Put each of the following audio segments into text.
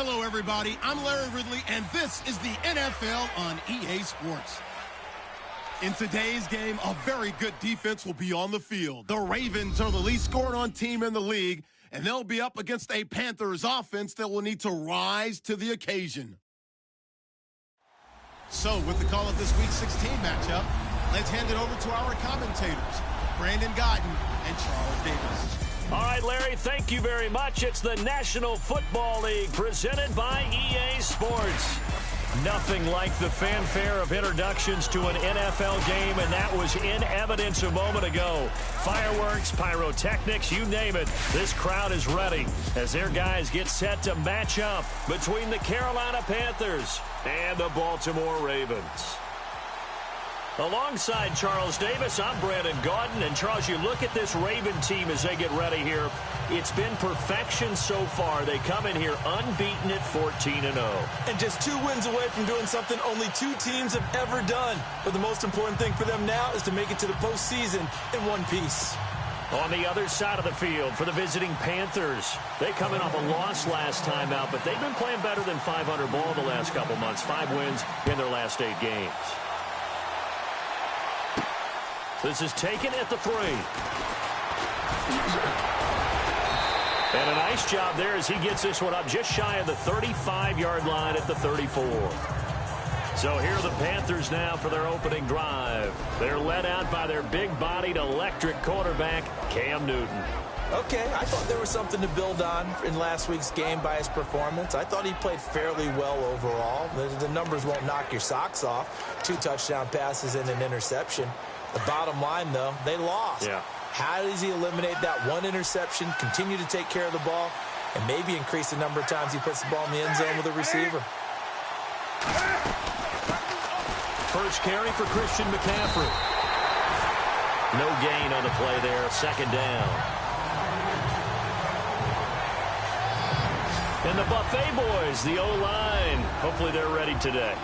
Hello, everybody. I'm Larry Ridley, and this is the NFL on EA Sports. In today's game, a very good defense will be on the field. The Ravens are the least scored-on team in the league, and they'll be up against a Panthers offense that will need to rise to the occasion. So, with the call of this Week 16 matchup, let's hand it over to our commentators, Brandon Gotton and Charles Davis. All right, Larry, thank you very much. It's the National Football League presented by EA Sports. Nothing like the fanfare of introductions to an NFL game, and that was in evidence a moment ago. Fireworks, pyrotechnics, you name it. This crowd is ready as their guys get set to match up between the Carolina Panthers and the Baltimore Ravens. Alongside Charles Davis, I'm Brandon Gordon. And, Charles, you look at this Raven team as they get ready here. It's been perfection so far. They come in here unbeaten at 14-0. And just 2 wins away from doing something only 2 teams have ever done. But the most important thing for them now is to make it to the postseason in one piece. On the other side of the field for the visiting Panthers, they come in off a loss last time out, but they've been playing better than 500 ball the last couple months. 5 wins in their last 8 games. This is taken at the 3. And a nice job there as he gets this one up just shy of the 35-yard line at the 34. So here are the Panthers now for their opening drive. They're led out by their big-bodied electric quarterback, Cam Newton. Okay, I thought there was something to build on in last week's game by his performance. I thought he played fairly well overall. The numbers won't knock your socks off. 2 touchdown passes and an interception. The bottom line, though, they lost. Yeah. How does he eliminate that 1 interception, continue to take care of the ball, and maybe increase the number of times he puts the ball in the end zone with a receiver? First carry for Christian McCaffrey. No gain on the play there. 2nd down. And the Buffet boys, the O-line, hopefully they're ready today.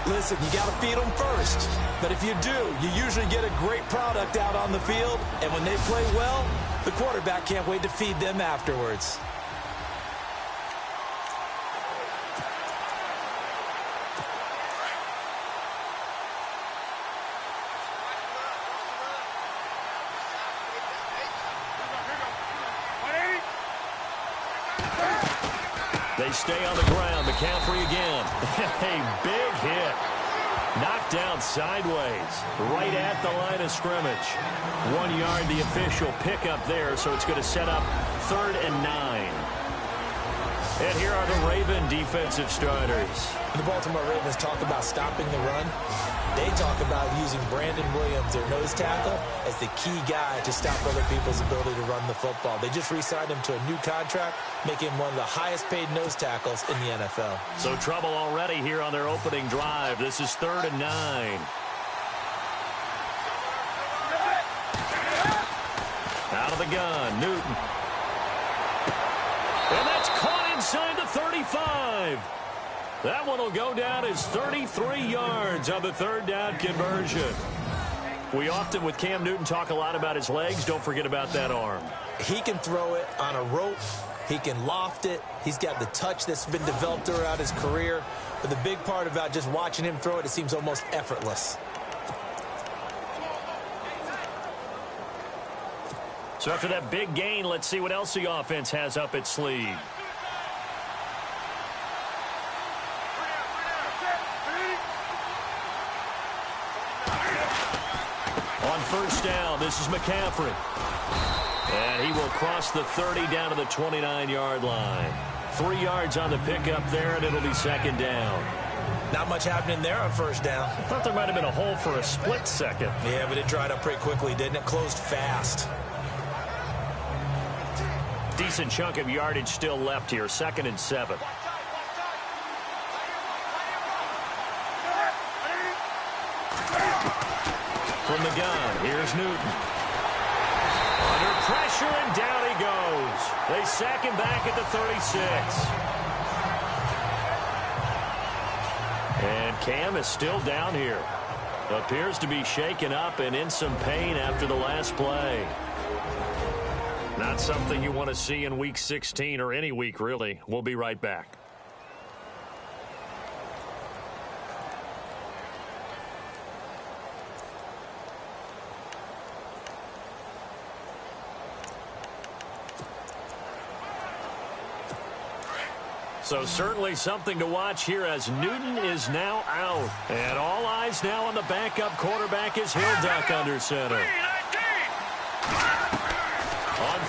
Listen, you got to feed them first. But if you do, you usually get a great product out on the field. And when they play well, the quarterback can't wait to feed them afterwards. They stay on the ground. McCaffrey again. A big hit. Knocked down sideways. Right at the line of scrimmage. 1 yard, the official pickup there, so it's going to set up 3rd and 9. And here are the Raven defensive starters. The Baltimore Ravens talk about stopping the run. They talk about using Brandon Williams, their nose tackle, as the key guy to stop other people's ability to run the football. They just re-signed him to a new contract, making him one of the highest-paid nose tackles in the NFL. So trouble already here on their opening drive. This is 3rd and 9. Out of the gun, Newton. And that's caught inside the 35. That one will go down as 33 yards on the 3rd down conversion. We often, with Cam Newton, talk a lot about his legs. Don't forget about that arm. He can throw it on a rope. He can loft it. He's got the touch that's been developed throughout his career. But the big part about just watching him throw it, it seems almost effortless. So after that big gain, let's see what else the offense has up its sleeve. On 1st down, this is McCaffrey. And he will cross the 30 down to the 29-yard line. 3 yards on the pickup there, and it'll be 2nd down. Not much happening there on 1st down. I thought there might have been a hole for a split second. Yeah, but it dried up pretty quickly, didn't it? Closed fast. Decent chunk of yardage still left here. 2nd and 7. From the gun, here's Newton. Under pressure, and down he goes. They sack him back at the 36. And Cam is still down here. Appears to be shaken up and in some pain after the last play. Not something you want to see in Week 16 or any week, really. We'll be right back. So certainly something to watch here as Newton is now out. And all eyes now on the backup quarterback as he'll duck under center. On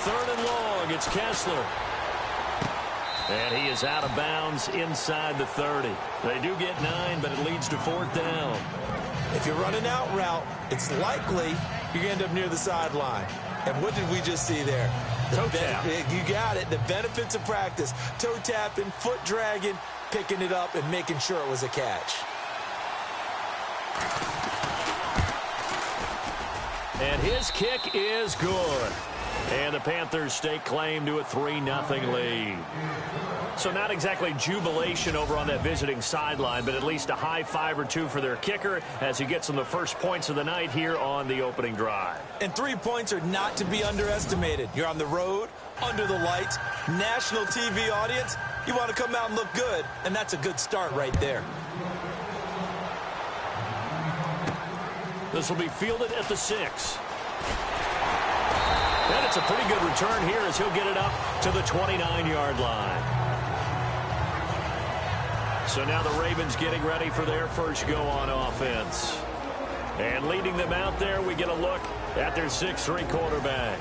3rd and long, it's Kessler. And he is out of bounds inside the 30. They do get 9, but it leads to 4th down. If you're running out route, it's likely you're going to end up near the sideline. And what did we just see there? Toe tap. You got it. The benefits of practice. Toe tapping, foot dragging, picking it up, and making sure it was a catch. And his kick is good. And the Panthers stake claim to a 3-0 lead. So not exactly jubilation over on that visiting sideline, but at least a high five or two for their kicker as he gets them the first points of the night here on the opening drive. And 3 points are not to be underestimated. You're on the road, under the lights, national TV audience. You want to come out and look good, and that's a good start right there. This will be fielded at the 6. And it's a pretty good return here as he'll get it up to the 29-yard line. So now the Ravens getting ready for their first go on offense. And leading them out there, we get a look at their 6'3" quarterback.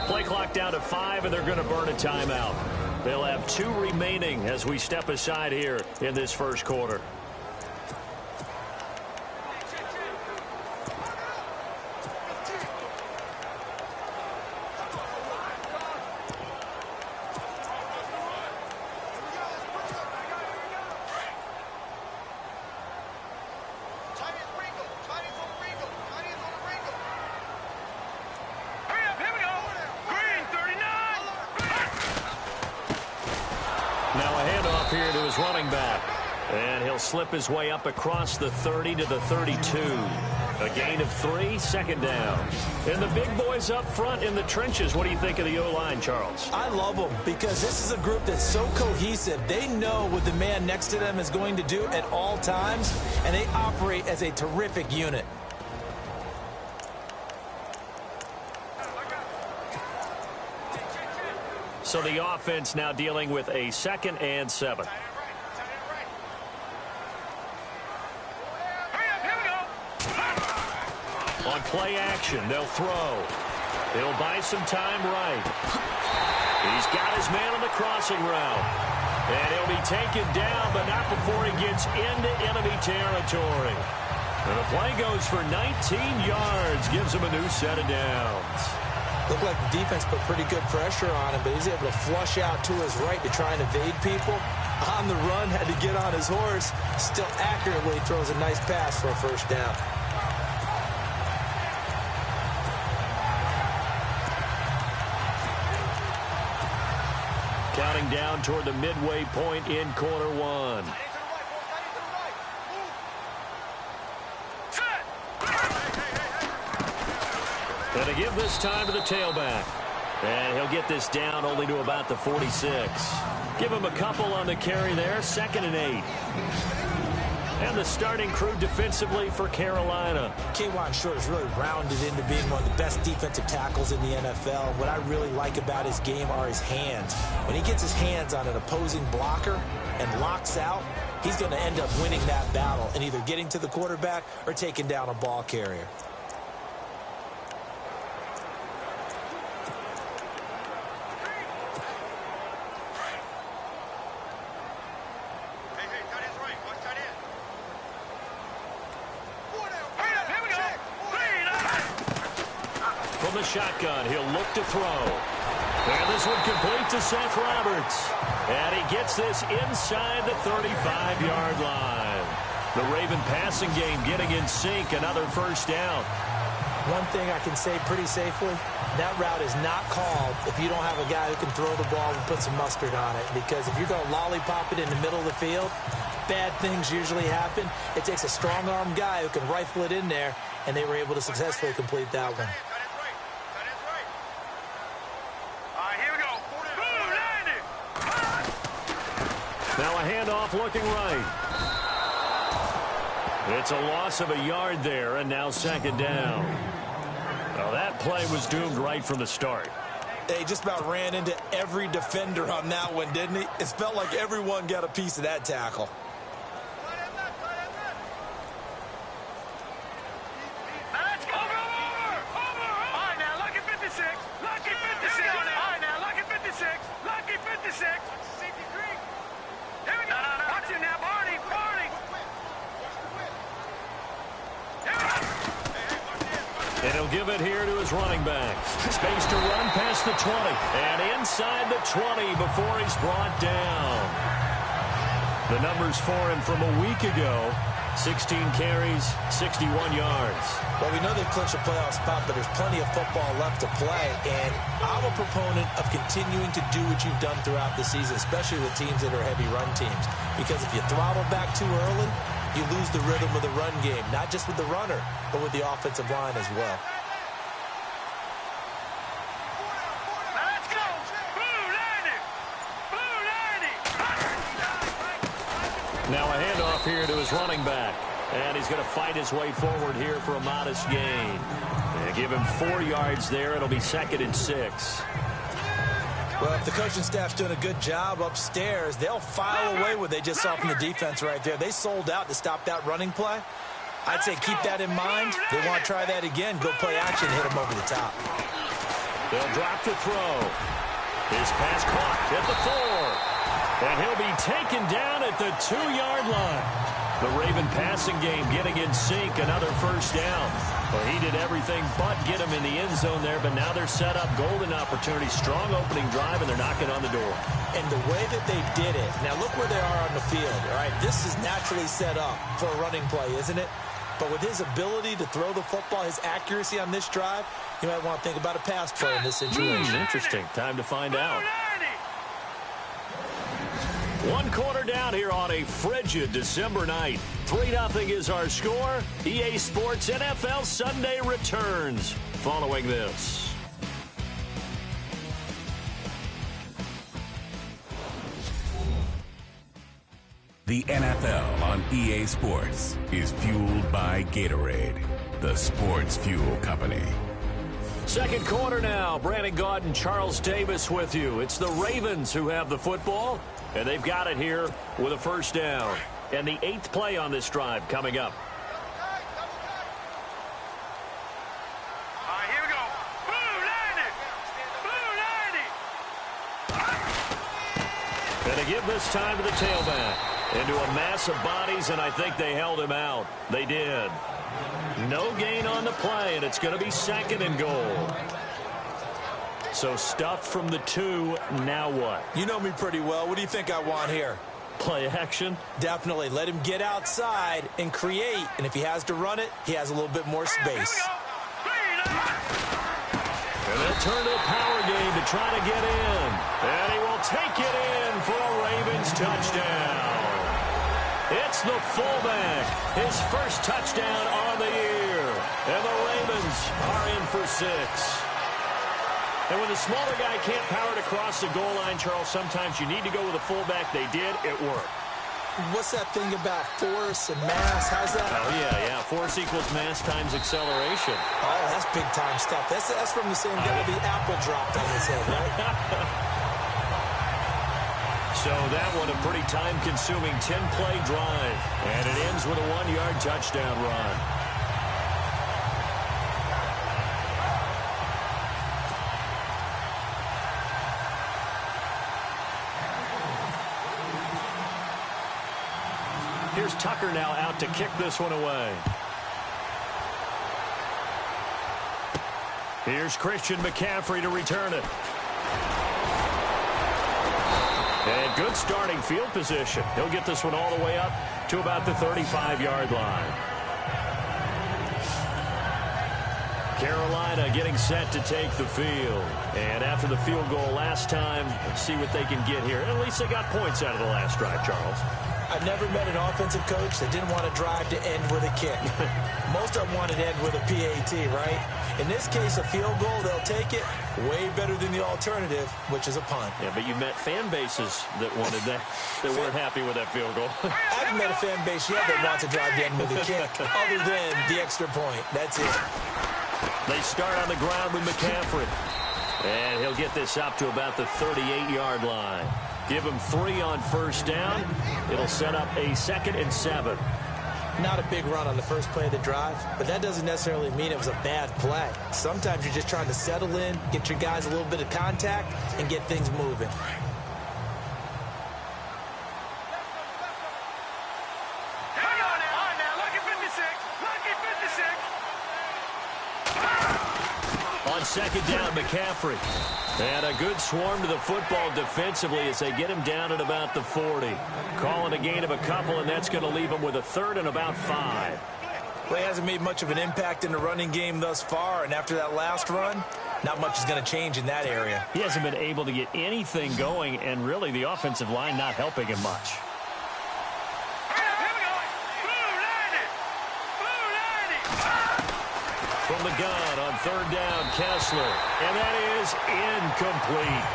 Play clock down to 5, and they're going to burn a timeout. They'll have 2 remaining as we step aside here in this first quarter. Here to his running back. And he'll slip his way up across the 30 to the 32. A gain of 3, 2nd down. And the big boys up front in the trenches. What do you think of the O-line, Charles? I love them because this is a group that's so cohesive. They know what the man next to them is going to do at all times, and they operate as a terrific unit. So the offense now dealing with a 2nd and 7. On play action, they'll throw. He'll buy some time right. He's got his man on the crossing route. And he'll be taken down, but not before he gets into enemy territory. And the play goes for 19 yards, gives him a new set of downs. Looked like the defense put pretty good pressure on him, but he's able to flush out to his right to try and evade people. On the run, had to get on his horse. Still accurately throws a nice pass for a first down. Counting down toward the midway point in quarter 1. And to give this time to the tailback. And he'll get this down only to about the 46. Give him a couple on the carry there. 2nd and 8. And the starting crew defensively for Carolina. K'Wan Short is really rounded into being one of the best defensive tackles in the NFL. What I really like about his game are his hands. When he gets his hands on an opposing blocker and locks out, he's going to end up winning that battle and either getting to the quarterback or taking down a ball carrier. The shotgun, he'll look to throw. And this one complete to Seth Roberts. And he gets this inside the 35-yard line. The Raven passing game getting in sync, another first down. One thing I can say pretty safely, that route is not called if you don't have a guy who can throw the ball and put some mustard on it. Because if you're going to lollipop it in the middle of the field, bad things usually happen. It takes a strong-arm guy who can rifle it in there, and they were able to successfully complete that one. Now a handoff looking right. It's a loss of a yard there, and now second down. Well, that play was doomed right from the start. They just about ran into every defender on that one, didn't he? It felt like everyone got a piece of that tackle. And he'll give it here to his running back. Space to run past the 20. And inside the 20 before he's brought down. The numbers for him from a week ago. 16 carries, 61 yards. Well, we know they've clinched a playoff spot, but there's plenty of football left to play. And I'm a proponent of continuing to do what you've done throughout the season, especially with teams that are heavy run teams. Because if you throttle back too early, you lose the rhythm of the run game, not just with the runner, but with the offensive line as well. Let's go! Blue 90! Now a handoff here to his running back. And he's going to fight his way forward here for a modest gain. And give him 4 yards there. It'll be 2nd and 6. Well, if the coaching staff's doing a good job upstairs, they'll file away what they just saw from the defense right there. They sold out to stop that running play. I'd say keep that in mind. They want to try that again. Go play action, hit them over the top. They'll drop to throw. His pass caught at the 4. And he'll be taken down at the 2-yard line. The Raven passing game getting in sync. Another first down. Well, he did everything but get him in the end zone there, but now they're set up. Golden opportunity, strong opening drive, and they're knocking on the door. And the way that they did it, now look where they are on the field, all right? This is naturally set up for a running play, isn't it? But with his ability to throw the football, his accuracy on this drive, you might want to think about a pass play in this situation. Interesting. Time to find out. 1 quarter down here on a frigid December night. 3-0 is our score. EA Sports NFL Sunday returns following this. The NFL on EA Sports is fueled by Gatorade, the sports fuel company. Second quarter now. Brandon Gaud and Charles Davis with you. It's the Ravens who have the football, and they've got it here with a first down. And the 8th play on this drive coming up. All right, here we go. Blue 90! Blue 90! And they give this time to the tailback. Into a mass of bodies, and I think they held him out. They did. No gain on the play, and it's going to be 2nd and goal. So stuff from the 2. Now what? You know me pretty well. What do you think I want here? Play action? Definitely. Let him get outside and create. And if he has to run it, he has a little bit more space. And they'll turn to the power game to try to get in. And he will take it in for a Ravens touchdown. It's the fullback. His first touchdown on the year. And the Ravens are in for 6. And when the smaller guy can't power it across the goal line, Charles, sometimes you need to go with a fullback. They did. It worked. What's that thing about force and mass? How's that? Oh, yeah. Force equals mass times acceleration. Oh, that's big-time stuff. That's from the same guy the apple dropped on his head, right? So that one a pretty time-consuming 10-play drive. And it ends with a 1-yard touchdown run. Here's Tucker now out to kick this one away. Here's Christian McCaffrey to return it. And good starting field position. He'll get this one all the way up to about the 35-yard line. Carolina getting set to take the field. And after the field goal last time, let's see what they can get here. At least they got points out of the last drive, Charles. I've never met an offensive coach that didn't want to drive to end with a kick. Most of them want to end with a PAT, right? In this case, a field goal, they'll take it. Way better than the alternative, which is a punt. Yeah, but you met fan bases that wanted that, that weren't happy with that field goal. I haven't met a fan base yet that wants to drive to end with a kick, other than the extra point. That's it. They start on the ground with McCaffrey. And he'll get this up to about the 38-yard line. Give him 3 on first down. It'll set up a 2nd and 7. Not a big run on the first play of the drive, but that doesn't necessarily mean it was a bad play. Sometimes you're just trying to settle in, get your guys a little bit of contact, and get things moving. Hang on now. Lucky 56. Lucky 56. On second down, McCaffrey. And a good swarm to the football defensively as they get him down at about the 40. Calling a gain of a couple, and that's going to leave him with a 3rd and about 5. Well, he hasn't made much of an impact in the running game thus far, and after that last run, not much is going to change in that area. He hasn't been able to get anything going, and really the offensive line not helping him much. From the gun on 3rd down, Kessler. And that is incomplete.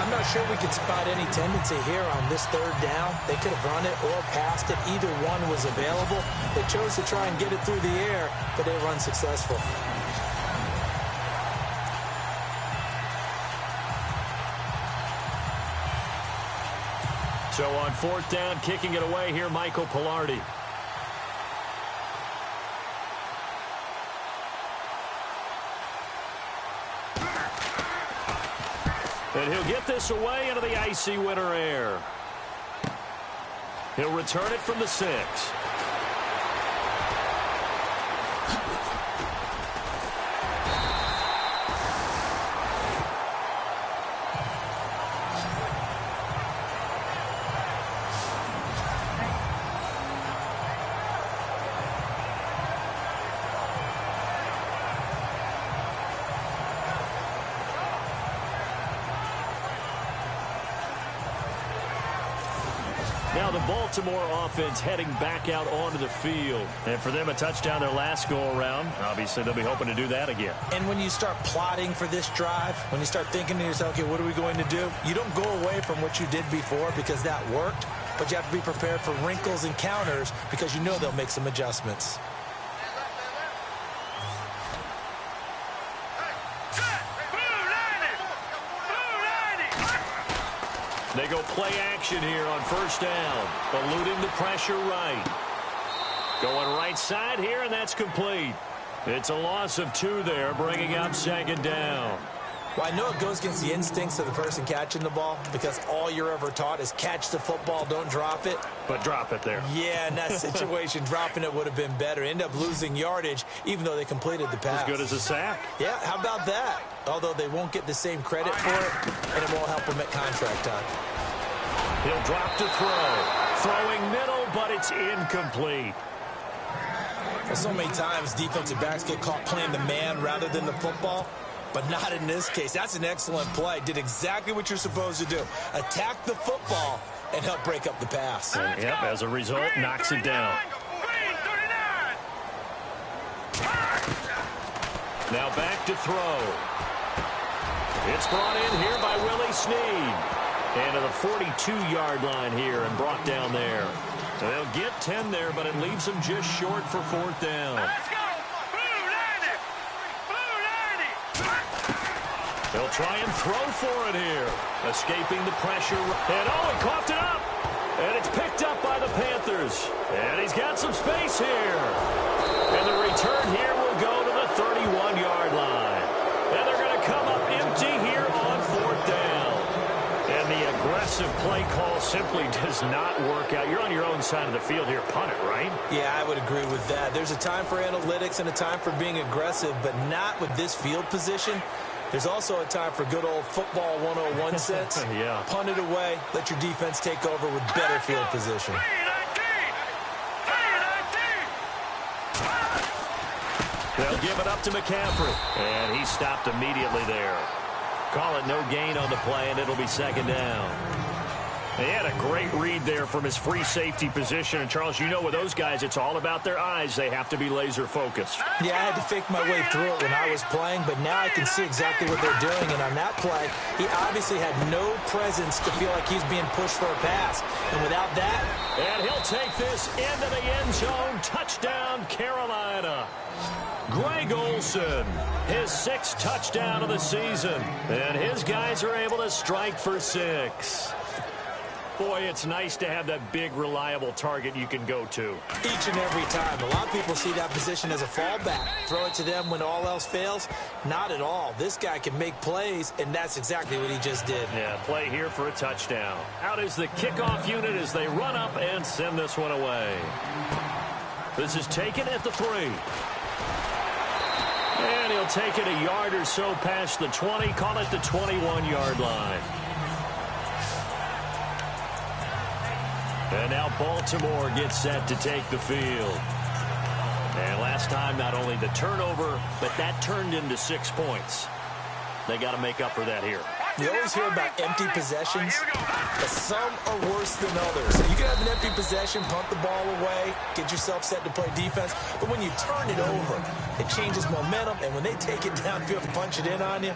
I'm not sure we could spot any tendency here on this 3rd down. They could have run it or passed it. Either one was available. They chose to try and get it through the air, but they were unsuccessful. So on 4th down, kicking it away here, Michael Pilardi. And he'll get this away into the icy winter air. He'll return it from the 6. Now the Baltimore offense heading back out onto the field. And for them, a touchdown their last go-around. Obviously, they'll be hoping to do that again. And when you start plotting for this drive, when you start thinking to yourself, okay, what are we going to do? You don't go away from what you did before because that worked, but you have to be prepared for wrinkles and counters because you know they'll make some adjustments. They go play action here on 1st down. Eluding the pressure right. Going right side here, and that's complete. It's a loss of 2 there, bringing up 2nd down. Well, I know it goes against the instincts of the person catching the ball because all you're ever taught is catch the football, don't drop it. But drop it there. Yeah, in that situation, dropping it would have been better. End up losing yardage, even though they completed the pass. As good as a sack. Yeah, how about that? Although they won't get the same credit for it, and it won't help them at contract time. He'll drop to throw. Throwing middle, but it's incomplete. Well, so many times defensive backs get caught playing the man rather than the football, but not in this case. That's an excellent play. Did exactly what you're supposed to do. Attack the football and help break up the pass. And, yep, as a result, knocks it down. Now back to throw. It's brought in here by Willie Snead. And to the 42-yard line here and brought down there. So they'll get 10 there, but it leaves them just short for 4th down. Let's go! Blue 90! Blue 90! They'll try and throw for it here. Escaping the pressure. And oh, he coughed it up. And it's picked up by the Panthers. And he's got some space here. And the return here will go to the 31-yard line. And they're going to come up empty here on 4th down. And the aggressive play call simply does not work out. You're on your own side of the field here. Punt it, right? Yeah, I would agree with that. There's a time for analytics and a time for being aggressive, but not with this field position. There's also a time for good old football 101 sense. Yeah. Punt it away. Let your defense take over with better field position. They'll give it up to McCaffrey. And he stopped immediately there. Call it no gain on the play, and it'll be second down. He had a great read there from his free safety position. And, Charles, you know with those guys, it's all about their eyes. They have to be laser-focused. Yeah, I had to fake my way through it when I was playing, but now I can see exactly what they're doing. And on that play, he obviously had no presence to feel like he's being pushed for a pass. And without that... And he'll take this into the end zone. Touchdown, Carolina. Greg Olsen, his 6th touchdown of the season. And his guys are able to strike for 6. Boy, it's nice to have that big, reliable target you can go to. Each and every time. A lot of people see that position as a fallback. Throw it to them when all else fails. Not at all. This guy can make plays, and that's exactly what he just did. Yeah, play here for a touchdown. Out is the kickoff unit as they run up and send this one away. This is taken at the 3. And he'll take it a yard or so past the 20. Call it the 21-yard line. And now Baltimore gets set to take the field. And last time, not only the turnover, but that turned into 6 points. They got to make up for that here. You always hear about empty possessions, but some are worse than others. You can have an empty possession, punt the ball away, get yourself set to play defense, but when you turn it over, it changes momentum, and when they take it downfield to punch it in on you,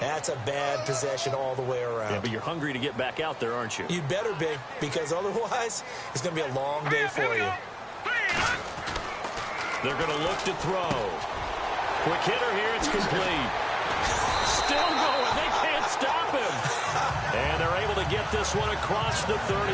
that's a bad possession all the way around. Yeah, but you're hungry to get back out there, aren't you? You'd better be, because otherwise, it's going to be a long day for you. They're going to look to throw. Quick hitter here, it's complete. Still going, they can't stop him. And they're able to get this one across the 35.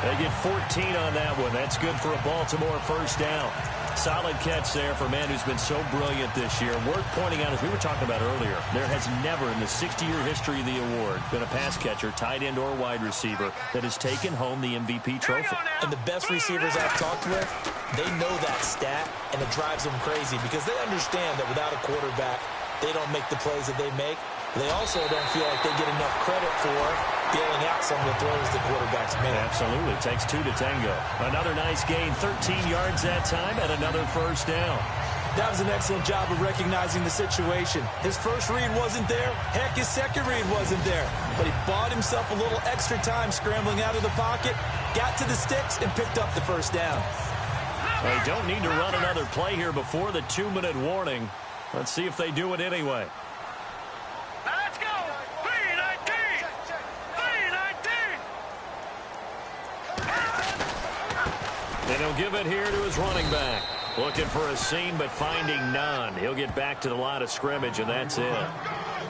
They get 14 on that one. That's good for a Baltimore first down. Solid catch there for a man who's been so brilliant this year. Worth pointing out, as we were talking about earlier, there has never in the 60-year history of the award been a pass catcher, tight end, or wide receiver that has taken home the MVP trophy. And the best receivers I've talked with, they know that stat, and it drives them crazy because they understand that without a quarterback, they don't make the plays that they make. They also don't feel like they get enough credit for bailing out some of the throws the quarterbacks make. Absolutely. It takes 2 to tango. Another nice gain, 13 yards that time, and another first down. That was an excellent job of recognizing the situation. His first read wasn't there. Heck, his second read wasn't there. But he bought himself a little extra time scrambling out of the pocket, got to the sticks, and picked up the first down. They don't need to run another play here before the 2-minute warning. Let's see if they do it anyway. Let's go! 3-19! 3-19! And he'll give it here to his running back. Looking for a seam, but finding none. He'll get back to the line of scrimmage, and that's it.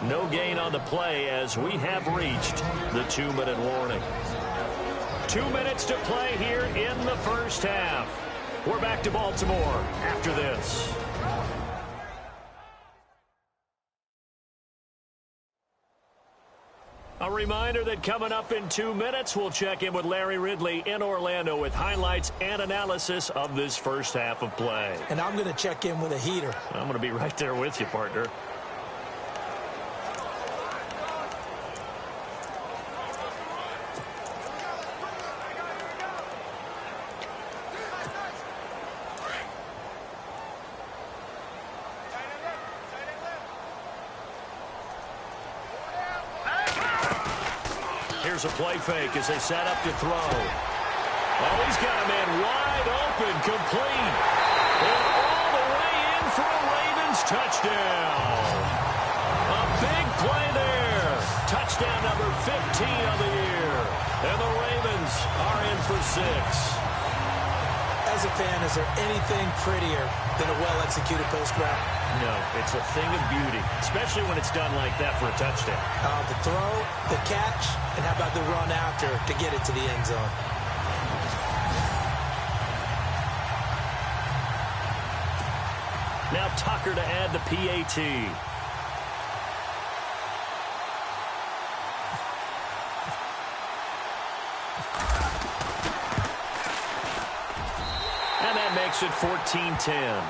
No gain on the play as we have reached the 2-minute warning. 2 minutes to play here in the first half. We're back to Baltimore after this. A reminder that coming up in 2 minutes, we'll check in with Larry Ridley in Orlando with highlights and analysis of this first half of play. And I'm going to check in with a heater. I'm going to be right there with you, partner. Here's a play fake as they set up to throw. Oh, he's got a man wide open, complete. And all the way in for a Ravens touchdown. A big play there. Touchdown number 15 of the year. And the Ravens are in for 6. As a fan, is there anything prettier than a well-executed post route? No, it's a thing of beauty, especially when it's done like that for a touchdown. The throw, the catch, and how about the run after to get it to the end zone? Now Tucker to add the PAT. And that makes it 14-10.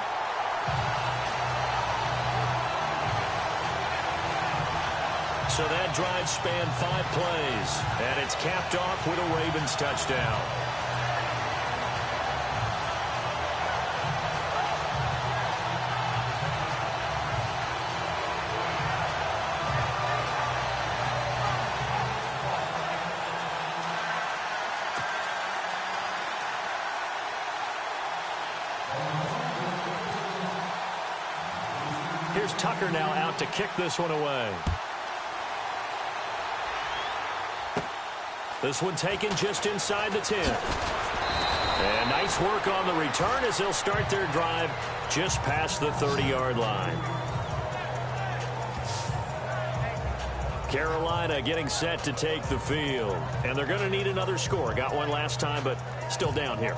So that drive spanned 5 plays, and it's capped off with a Ravens touchdown. Here's Tucker now out to kick this one away. This one taken just inside the 10. And nice work on the return as they'll start their drive just past the 30-yard line. Carolina getting set to take the field. And they're going to need another score. Got one last time, but still down here.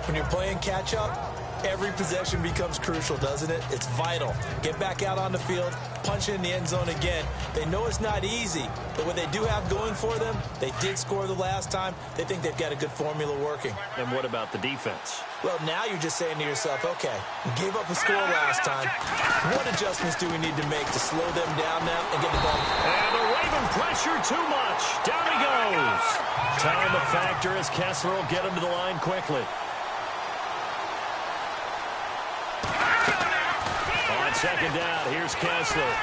When you're playing catch-up, every possession becomes crucial, doesn't it? It's vital. Get back out on the field, punch in the end zone again. They know it's not easy, but what they do have going for them, they did score the last time. They think they've got a good formula working. And what about the defense? Well, now you're just saying to yourself, okay, we gave up a score last time. What adjustments do we need to make to slow them down now and get the ball? And the Raven pressure too much. Down he goes. Time a factor as Kessler will get him to the line quickly. Second down, here's Kessler.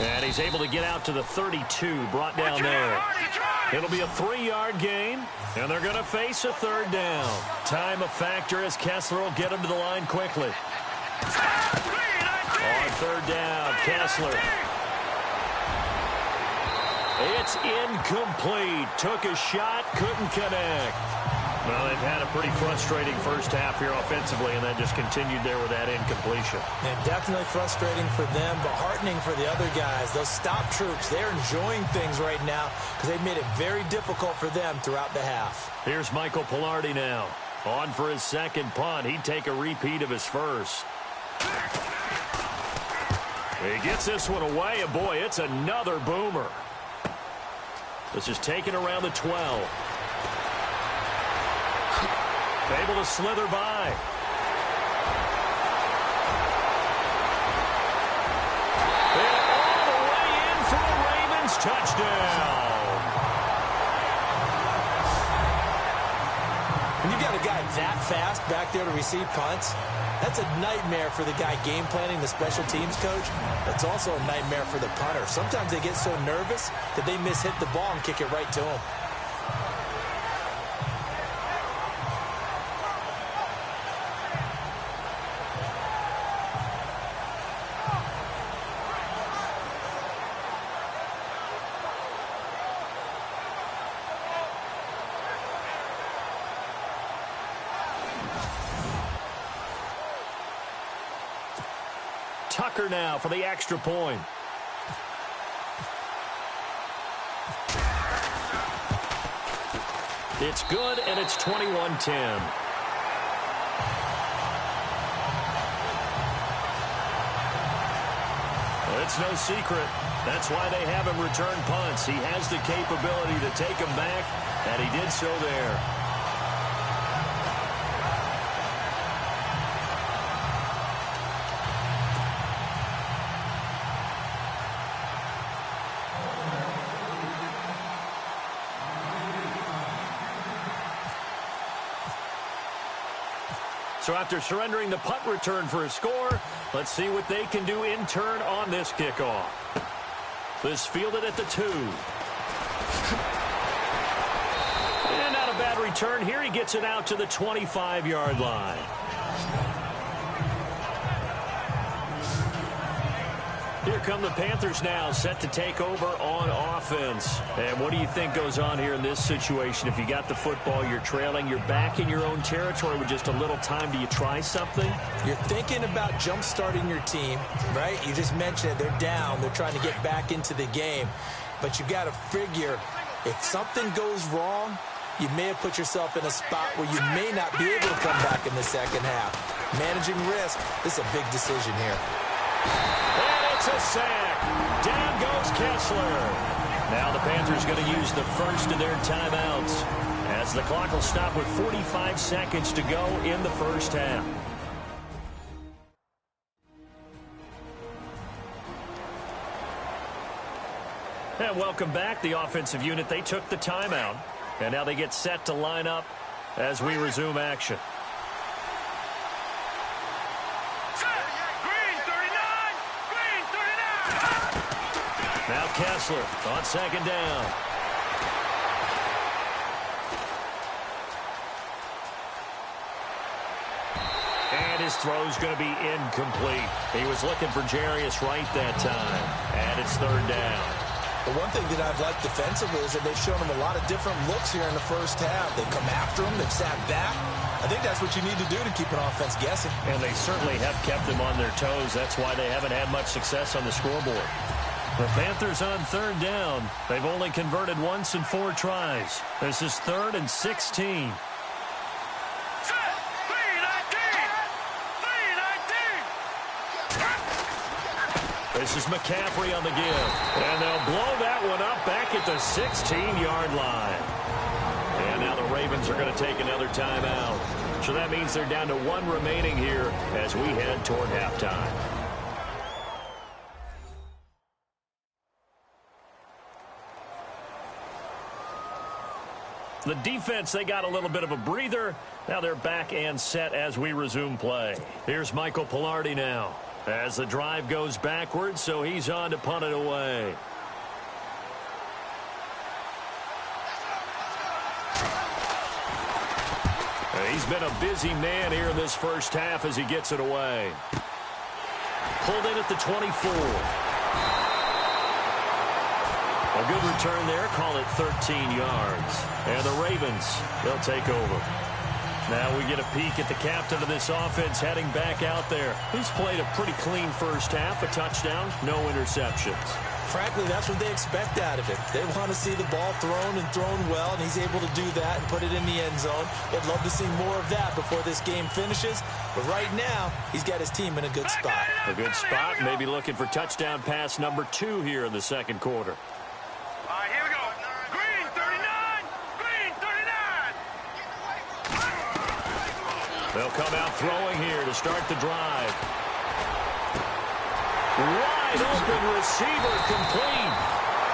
And he's able to get out to the 32, brought down there. It'll be a 3-yard gain, and they're going to face a third down. Time a factor as Kessler will get him to the line quickly. On third down, Kessler. It's incomplete. Took a shot, couldn't connect. Well, they've had a pretty frustrating first half here offensively, and then just continued there with that incompletion. And definitely frustrating for them, but heartening for the other guys. Those stop troops, they're enjoying things right now because they've made it very difficult for them throughout the half. Here's Michael Pilardi now. On for his second punt. He'd take a repeat of his first. He gets this one away, and boy, it's another boomer. This is taken around the 12. Able to slither by. And all the way in for a Ravens touchdown. When you've got a guy that fast back there to receive punts, that's a nightmare for the guy game planning, the special teams coach. It's also a nightmare for the punter. Sometimes they get so nervous that they hit the ball and kick it right to him. Tucker now for the extra point. It's good, and it's 21-10. It's no secret. That's why they have him return punts. He has the capability to take them back, and he did so there. So after surrendering the punt return for a score, let's see what they can do in turn on this kickoff. This fielded at the 2. And not a bad return here. He gets it out to the 25-yard line. Here come the Panthers now, set to take over on offense. And what do you think goes on here in this situation? If you got the football, you're trailing, you're back in your own territory with just a little time. Do you try something? You're thinking about jump-starting your team, right? You just mentioned it. They're down. They're trying to get back into the game. But you've got to figure, if something goes wrong, you may have put yourself in a spot where you may not be able to come back in the second half. Managing risk, this is a big decision here. It's a sack. Down goes Kessler. Now the Panthers going to use the first of their timeouts as the clock will stop with 45 seconds to go in the first half. And welcome back. The offensive unit, they took the timeout. And now they get set to line up as we resume action. Green 39! Green 39! Now Kessler on second down. And his throw's going to be incomplete. He was looking for Jarius Wright that time. And it's third down. The one thing that I've liked defensively is that they've shown him a lot of different looks here in the first half. They've come after him. They've sat back. I think that's what you need to do to keep an offense guessing. And they certainly have kept them on their toes. That's why they haven't had much success on the scoreboard. The Panthers on third down. They've only converted once in 4 tries. This is 3rd and 16. This is McCaffrey on the give. And they'll blow that one up back at the 16-yard line. And now the Ravens are going to take another timeout. So that means they're down to 1 remaining here as we head toward halftime. The defense, they got a little bit of a breather. Now they're back and set as we resume play. Here's Michael Pilardi now. As the drive goes backwards, so he's on to punt it away. He's been a busy man here in this first half as he gets it away. Pulled in at the 24. A good return there. Call it 13 yards. And the Ravens, they'll take over. Now we get a peek at the captain of this offense heading back out there. He's played a pretty clean first half, a touchdown, no interceptions. Frankly, that's what they expect out of him. They want to see the ball thrown and thrown well, and he's able to do that and put it in the end zone. They'd love to see more of that before this game finishes. But right now, he's got his team in a good spot. A good spot, maybe looking for touchdown pass number 2 here in the second quarter. All right, here we go. Green 39! Green 39! They'll come out throwing here to start the drive. Wide open receiver complete.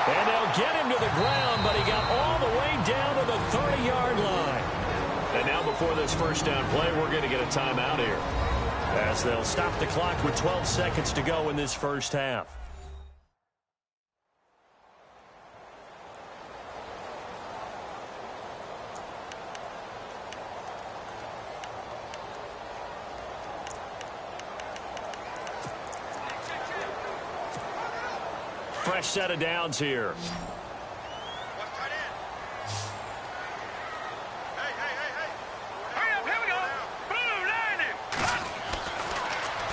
And they'll get him to the ground, but he got all the way down to the 30-yard line. And now before this first down play, we're going to get a timeout here, as they'll stop the clock with 12 seconds to go in this first half. Fresh set of downs here.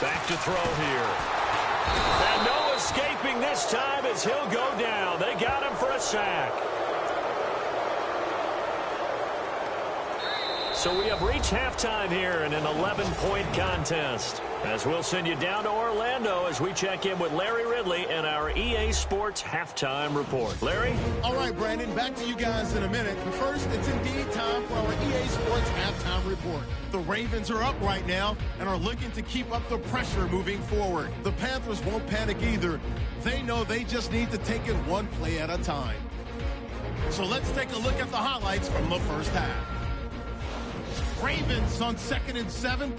Back to throw here. And no escaping this time as he'll go down. They got him for a sack. So we have reached halftime here in an 11-point contest, as we'll send you down to Orlando as we check in with Larry Ridley and our EA Sports Halftime Report. Larry? All right, Brandon, back to you guys in a minute. But first, it's indeed time for our EA Sports Halftime Report. The Ravens are up right now and are looking to keep up the pressure moving forward. The Panthers won't panic either. They know they just need to take it one play at a time. So let's take a look at the highlights from the first half. Ravens on 2nd and 7.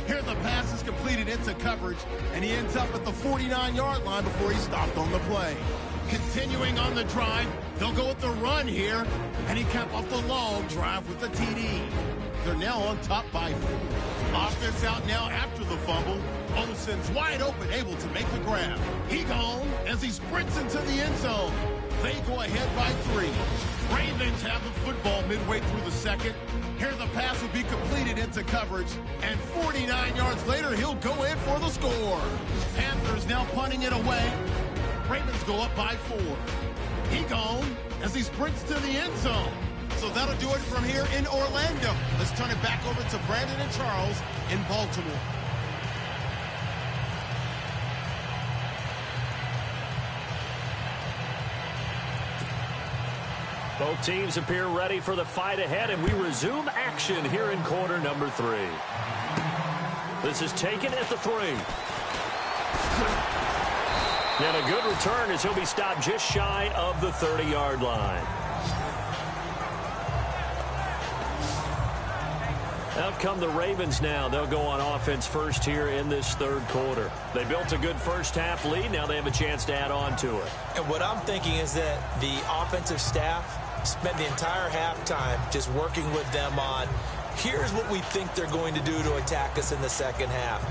Here the pass is completed into coverage, and he ends up at the 49-yard line before he stopped on the play. Continuing on the drive, they'll go with the run here, and he capped off the long drive with the TD. They're now on top by 4. Offense out now after the fumble. Olsen's wide open, able to make the grab. He gone as he sprints into the end zone. They go ahead by 3. Ravens have the football midway through the second. Here the pass will be completed into coverage, and 49 yards later, he'll go in for the score. Panthers now punting it away. Ravens go up by 4. He gone as he sprints to the end zone. So that'll do it from here in Orlando. Let's turn it back over to Brandon and Charles in Baltimore. Both teams appear ready for the fight ahead, and we resume action here in quarter number 3. This is taken at the 3. And a good return as he'll be stopped just shy of the 30-yard line. Out come the Ravens now. They'll go on offense first here in this third quarter. They built a good first-half lead. Now they have a chance to add on to it. And what I'm thinking is that the offensive staff spent the entire halftime just working with them on, here's what we think they're going to do to attack us in the second half.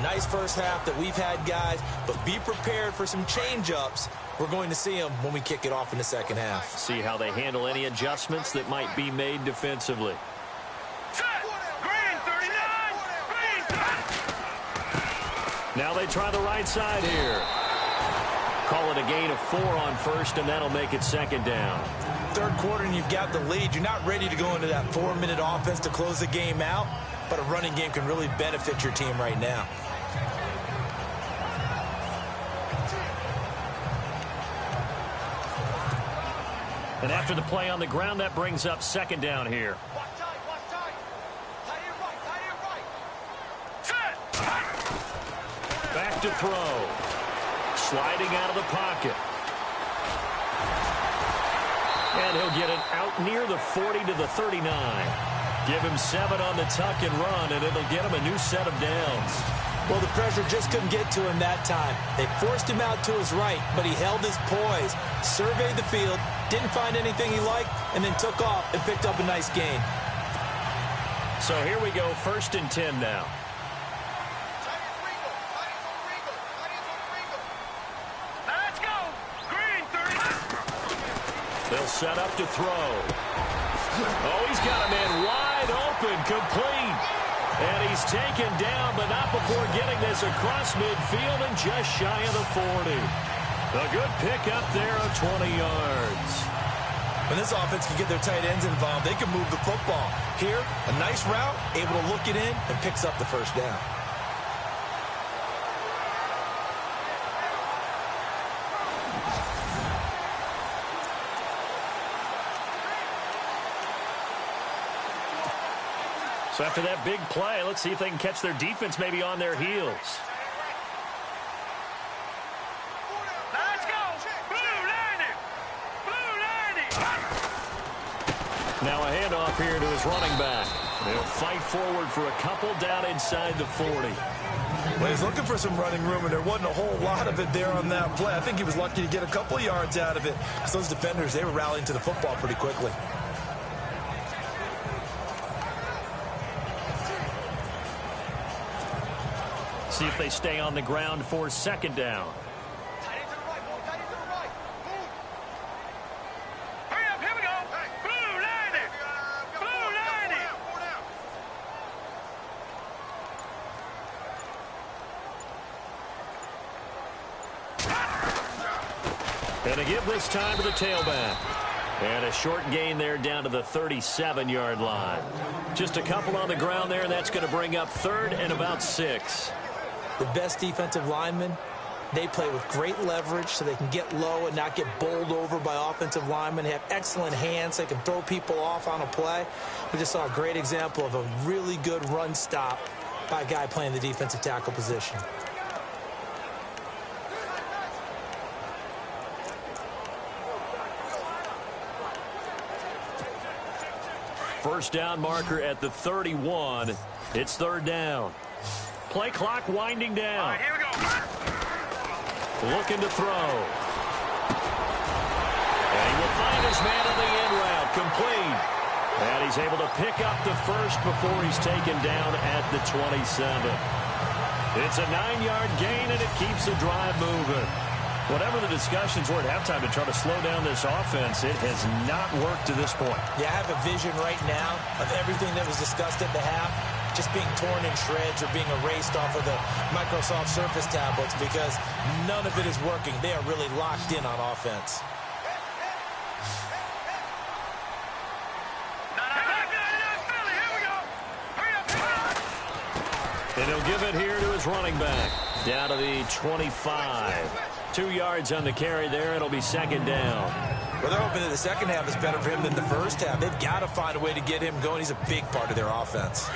Nice first half that we've had, guys, but be prepared for some change-ups. We're going to see them when we kick it off in the second half. See how they handle any adjustments that might be made defensively. Now they try the right side here. Call it a gain of 4 on first, and that'll make it second down. Third quarter, and you've got the lead. You're not ready to go into that 4-minute offense to close the game out, but a running game can really benefit your team right now. And after the play on the ground, that brings up second down here. Back to throw. Sliding out of the pocket. And he'll get it out near the 40 to the 39. Give him 7 on the tuck and run, and it'll get him a new set of downs. Well, the pressure just couldn't get to him that time. They forced him out to his right, but he held his poise, surveyed the field, didn't find anything he liked, and then took off and picked up a nice gain. So here we go, 1st and 10 now. They'll set up to throw. Oh, he's got a man wide open, complete. And he's taken down, but not before getting this across midfield and just shy of the 40. A good pickup there of 20 yards. When this offense can get their tight ends involved, they can move the football. Here, a nice route, able to look it in, and picks up the first down. So after that big play, let's see if they can catch their defense maybe on their heels. Let's go! Blue landing! Blue landing! Now a handoff here to his running back. They'll fight forward for a couple down inside the 40. Well, he's looking for some running room, and there wasn't a whole lot of it there on that play. I think he was lucky to get a couple of yards out of it. Because those defenders, they were rallying to the football pretty quickly. See if they stay on the ground for second down. Hurry up, here we go! Blue landing! Blue landing! And to give this time to the tailback. And a short gain there down to the 37-yard line. Just a couple on the ground there, and that's going to bring up 3rd and about 6. The best defensive linemen, they play with great leverage so they can get low and not get bowled over by offensive linemen. They have excellent hands. They can throw people off on a play. We just saw a great example of a really good run stop by a guy playing the defensive tackle position. First down marker at the 31. It's 3rd down. Play clock winding down. All right, here we go. Looking to throw. And he will find his man on the end route. Complete. And he's able to pick up the first before he's taken down at the 27. It's a 9-yard gain, and it keeps the drive moving. Whatever the discussions were at halftime to try to slow down this offense, it has not worked to this point. Yeah, I have a vision right now of everything that was discussed at the half just being torn in shreds or being erased off of the Microsoft Surface tablets because none of it is working. They are really locked in on offense. And he'll give it here to his running back. Down to the 25. 2 yards on the carry there. It'll be second down. Well, they're hoping that the second half is better for him than the first half. They've got to find a way to get him going. He's a big part of their offense.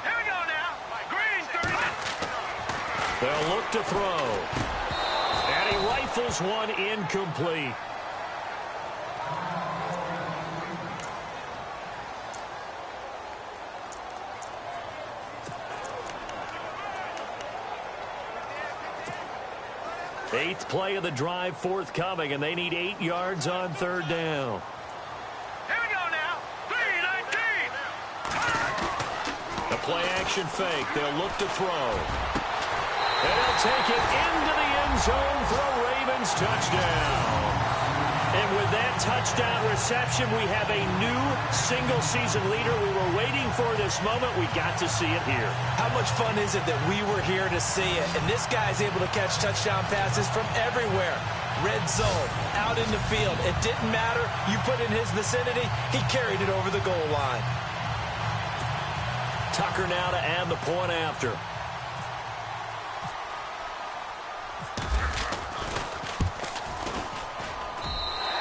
Here They'll look to throw. And he rifles one incomplete. Eighth play of the drive forthcoming, and they need 8 yards on third down. Here we go now. 3-19. A play-action fake. They'll look to throw. And he'll take it into the end zone for a Ravens touchdown. And with that touchdown reception, we have a new single-season leader. We were waiting for this moment. We got to see it here. How much fun is it that we were here to see it? And this guy's able to catch touchdown passes from everywhere. Red zone, out in the field. It didn't matter. You put in his vicinity, he carried it over the goal line. Tucker now to add the point after.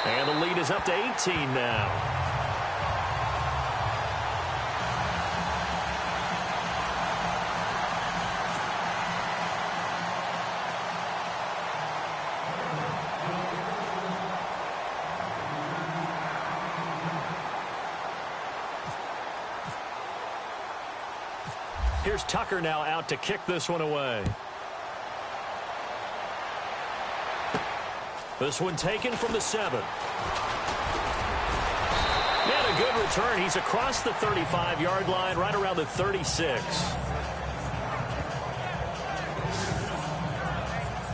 And the lead is up to 18 now. Here's Tucker now out to kick this one away. This one taken from the 7. And a good return. He's across the 35-yard line, right around the 36.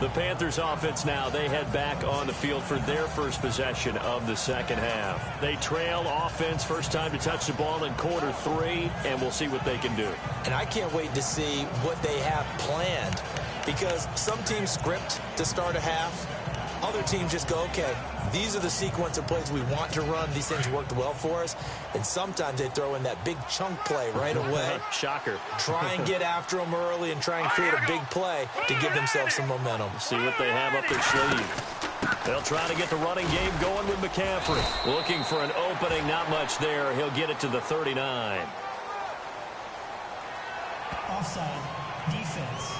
The Panthers offense now, they head back on the field for their first possession of the second half. They trail offense, first time to touch the ball in quarter 3, and we'll see what they can do. And I can't wait to see what they have planned, because some teams script to start a half. Other teams just go, okay, these are the sequence of plays we want to run. These things worked well for us. And sometimes they throw in that big chunk play right away. Shocker. Try and get after them early and try and create a big play to give themselves some momentum. See what they have up their sleeve. They'll try to get the running game going with McCaffrey. Looking for an opening, not much there. He'll get it to the 39. Offside, defense.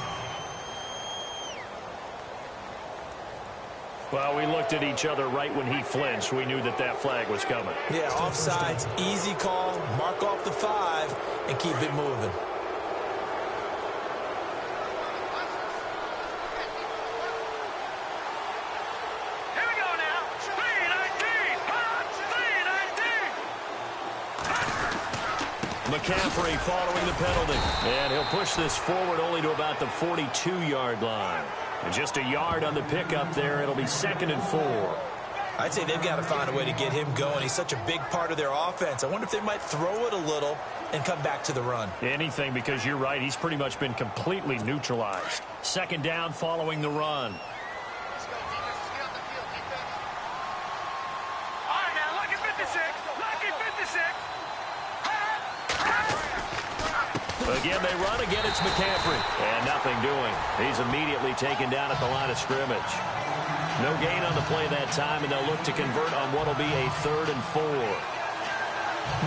Well, we looked at each other right when he flinched. We knew that that flag was coming. Yeah, offsides, easy call, mark off the 5, and keep it moving. Here we go now. 3-19. McCaffrey following the penalty. And he'll push this forward only to about the 42-yard line. And just a yard on the pickup there. It'll be 2nd and 4. I'd say they've got to find a way to get him going. He's such a big part of their offense. I wonder if they might throw it a little and come back to the run. Anything, because you're right. He's pretty much been completely neutralized. 2nd down following the run. All right, now, lucky 56. Lucky 56. Again, they run. Again, it's McCaffrey. And nothing doing. He's immediately taken down at the line of scrimmage. No gain on the play that time, and they'll look to convert on what will be a 3rd and 4.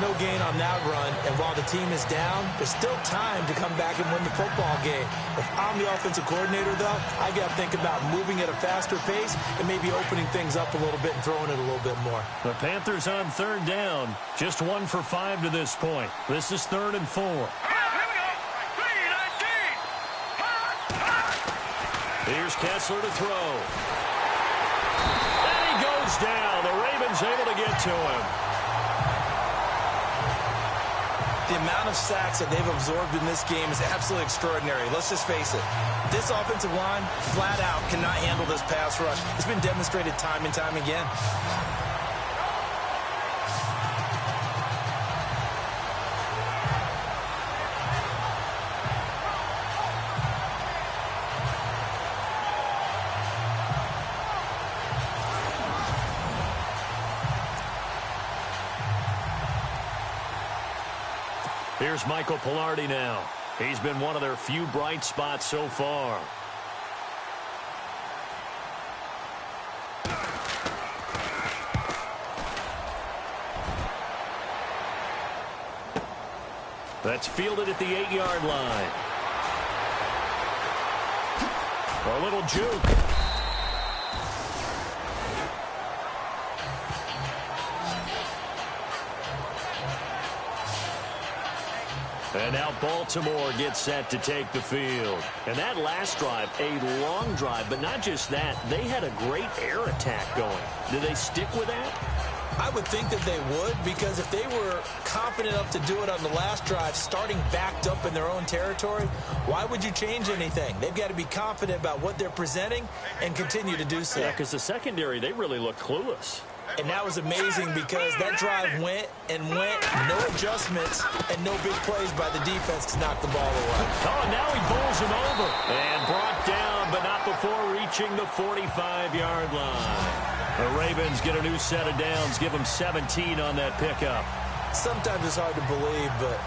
No gain on that run, and while the team is down, there's still time to come back and win the football game. If I'm the offensive coordinator, though, I got to think about moving at a faster pace and maybe opening things up a little bit and throwing it a little bit more. The Panthers on 3rd down. Just 1 for 5 to this point. This is 3rd and 4. Here's Kessler to throw. And he goes down. The Ravens able to get to him. The amount of sacks that they've absorbed in this game is absolutely extraordinary. Let's just face it. This offensive line, flat out, cannot handle this pass rush. It's been demonstrated time and time again. Here's Michael Pilardi now. He's been one of their few bright spots so far. That's fielded at the 8-yard line. A little juke. And now Baltimore gets set to take the field. And that last drive, a long drive, but not just that. They had a great air attack going. Do they stick with that? I would think that they would, because if they were confident enough to do it on the last drive, starting backed up in their own territory, why would you change anything? They've got to be confident about what they're presenting and continue to do so. Yeah, because the secondary, they really looked clueless. And that was amazing because that drive went and went, no adjustments, and no big plays by the defense to knock the ball away. Oh, and now he bowls him over. And brought down, but not before reaching the 45-yard line. The Ravens get a new set of downs, give them 17 on that pickup. Sometimes it's hard to believe, but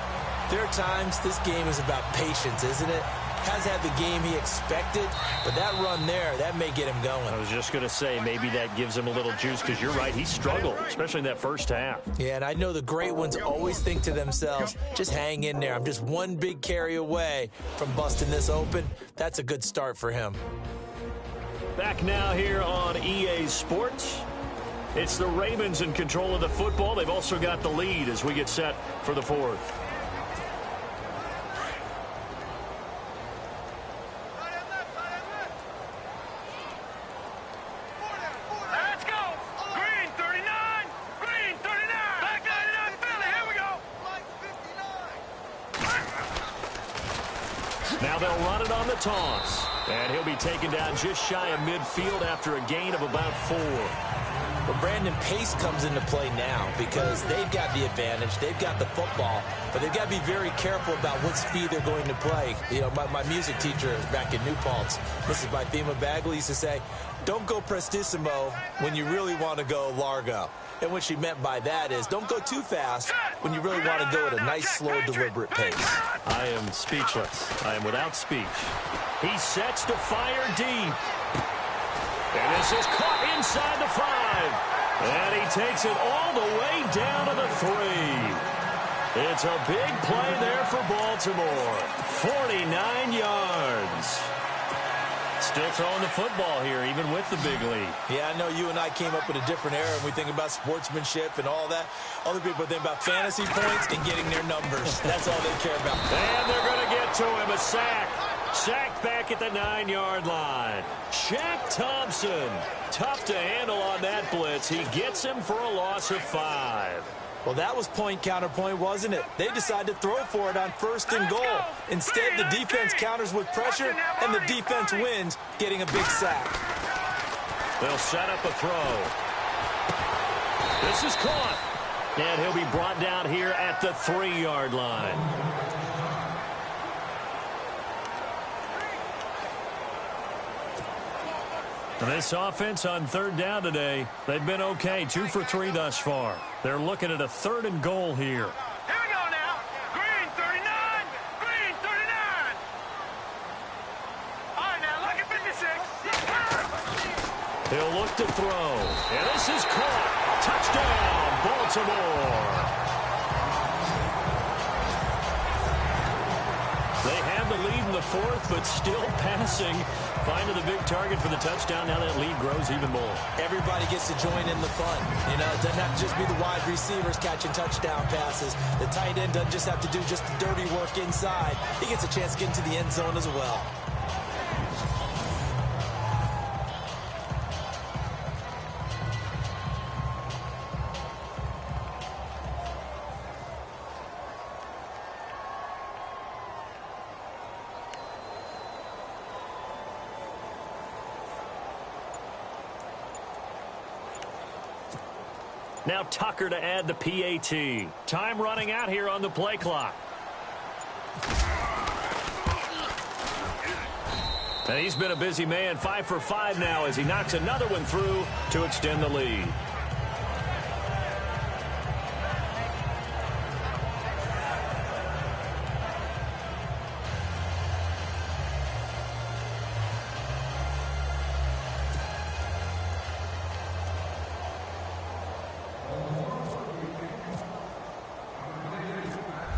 there are times this game is about patience, isn't it? Has had the game he expected, but that run there, that may get him going. I was just going to say, maybe that gives him a little juice, because you're right, he struggled, especially in that first half. Yeah, and I know the great ones always think to themselves, just hang in there. I'm just one big carry away from busting this open. That's a good start for him. Back now here on EA Sports. It's the Ravens in control of the football. They've also got the lead as we get set for the fourth. Let's go. Green 39. Green 39. Black 99 Philly. Here we go. Now they'll run it on the toss. And he'll be taken down just shy of midfield after a gain of about 4. But Brandon, pace comes into play now because they've got the advantage. They've got the football, but they've got to be very careful about what speed they're going to play. You know, my music teacher back in New Paltz, Mrs. Bythema Bagley, used to say, don't go prestissimo when you really want to go largo. And what she meant by that is don't go too fast when you really want to go at a nice, slow, deliberate pace. I am speechless. I am without speech. He sets to fire deep. And this is caught inside the 5. And he takes it all the way down to the 3. It's a big play there for Baltimore. 49 yards. Still throwing the football here, even with the big lead. Yeah, I know you and I came up in a different era, and we think about sportsmanship and all that. Other people think about fantasy points and getting their numbers. That's all they care about. And they're going to get to him, a sack. Sacked back at the 9-yard line. Shaq Thompson. Tough to handle on that blitz. He gets him for a loss of 5. Well, that was point counterpoint, wasn't it? They decided to throw for it on 1st and goal. Instead, the defense counters with pressure, and the defense wins, getting a big sack. They'll set up a throw. This is caught. And he'll be brought down here at the 3-yard line. This offense on 3rd down today, they've been okay. 2 for 3 thus far. They're looking at a 3rd and goal here. Here we go now. Green 39. Green 39. All right, now look at 56. He'll look to throw. And this is caught. Touchdown, Baltimore. They have the lead in the 4th, but still passing. Finding the big target for the touchdown. Now that lead grows even more. Everybody gets to join in the fun. You know, it doesn't have to just be the wide receivers catching touchdown passes. The tight end doesn't just have to do just the dirty work inside. He gets a chance to get into the end zone as well. Now Tucker to add the PAT. Time running out here on the play clock. And he's been a busy man. 5 for 5 now as he knocks another one through to extend the lead.